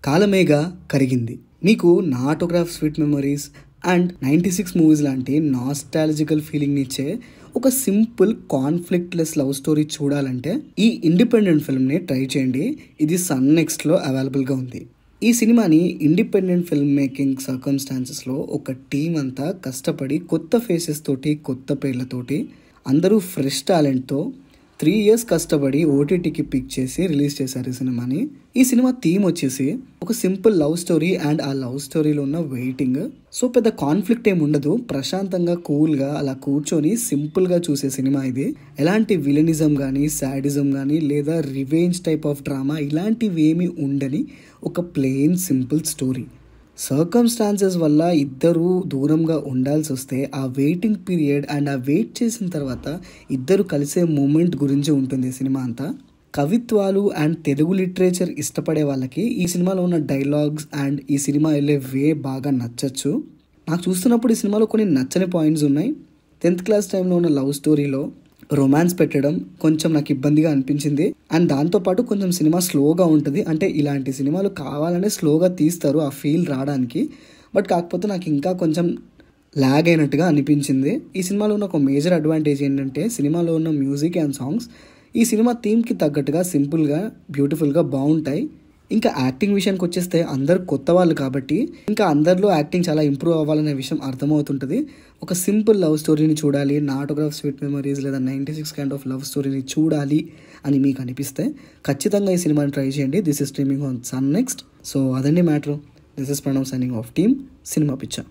కాలమేగా కరిగింది. మీకు నా autograph sweet memories and 96 movies లాంటి నాస్టాలజికల్ ఫీలింగ్ ఇచ్చే ఒక సింపుల్ కాన్ఫ్లిక్ట్లెస్ లవ్ స్టోరీ చూడాలంటే ఈ ఇండిపెండెంట్ ఫిల్మ్ని ట్రై చేయండి. ఇది సన్ నెక్స్ట్లో అవైలబుల్గా ఉంది. ఈ సినిమాని ఇండిపెండెంట్ ఫిల్మ్ మేకింగ్ సర్కమ్స్టాన్సెస్లో ఒక టీం అంతా కష్టపడి కొత్త ఫేసెస్ తోటి కొత్త పేర్లతోటి అందరూ ఫ్రెష్ టాలెంట్తో 3 years కష్టపడి ఓటీటీకి పిక్ చేసి రిలీజ్ చేశారు ఈ సినిమాని. ఈ సినిమా థీమ్ వచ్చేసి ఒక సింపుల్ లవ్ స్టోరీ అండ్ ఆ లవ్ స్టోరీలో ఉన్న వెయిటింగ్. సో పెద్ద కాన్ఫ్లిక్ట్ ఏమి ఉండదు, ప్రశాంతంగా కూల్గా అలా కూర్చొని సింపుల్గా చూసే సినిమా ఇది. ఎలాంటి విలనిజం కానీ సాడిజం కానీ లేదా రివెంజ్ టైప్ ఆఫ్ డ్రామా ఇలాంటివి ఏమీ ఉండని ఒక ప్లెయిన్ సింపుల్ స్టోరీ. సర్కమ్స్టాన్సెస్ వల్ల ఇద్దరు దూరంగా ఉండాల్సి వస్తే ఆ వెయిటింగ్ పీరియడ్ అండ్ ఆ వెయిట్ చేసిన తర్వాత ఇద్దరు కలిసే మూమెంట్ గురించి ఉంటుంది సినిమా అంతా. కవిత్వాలు అండ్ తెలుగు లిటరేచర్ ఇష్టపడే వాళ్ళకి ఈ సినిమాలో ఉన్న డైలాగ్స్ అండ్ ఈ సినిమా వెళ్ళే వే బాగా నచ్చచ్చు. నాకు చూస్తున్నప్పుడు ఈ సినిమాలో కొన్ని నచ్చని పాయింట్స్ ఉన్నాయి. 10th క్లాస్ టైంలో ఉన్న లవ్ స్టోరీలో రొమాన్స్ పెట్టడం కొంచెం నాకు ఇబ్బందిగా అనిపించింది. అండ్ దాంతోపాటు కొంచెం సినిమా స్లోగా ఉంటుంది. అంటే ఇలాంటి సినిమాలు కావాలనే స్లోగా తీస్తారు ఆ ఫీల్ రావడానికి. బట్ కాకపోతే నాకు ఇంకా కొంచెం లాగ్ అయినట్టుగా అనిపించింది. ఈ సినిమాలో ఉన్న ఒక మేజర్ అడ్వాంటేజ్ ఏంటంటే సినిమాలో ఉన్న మ్యూజిక్ అండ్ సాంగ్స్ ఈ సినిమా థీమ్కి తగ్గట్టుగా సింపుల్గా బ్యూటిఫుల్గా బాగుంటాయి. ఇంకా యాక్టింగ్ విషయానికి వచ్చేస్తే అందరు కొత్త వాళ్ళు కాబట్టి ఇంకా అందరిలో యాక్టింగ్ చాలా ఇంప్రూవ్ అవ్వాలనే విషయం అర్థమవుతుంటుంది. ఒక సింపుల్ లవ్ స్టోరీని చూడాలి, నా ఆటోగ్రాఫ్ స్వీట్ మెమరీస్ లేదా 96 కైండ్ ఆఫ్ లవ్ స్టోరీని చూడాలి అని మీకు అనిపిస్తే ఖచ్చితంగా ఈ సినిమాని ట్రై చేయండి. This is streaming on Sun NXT. So అదండి matter. This is Pranav signing off team cinema పిచ్చా.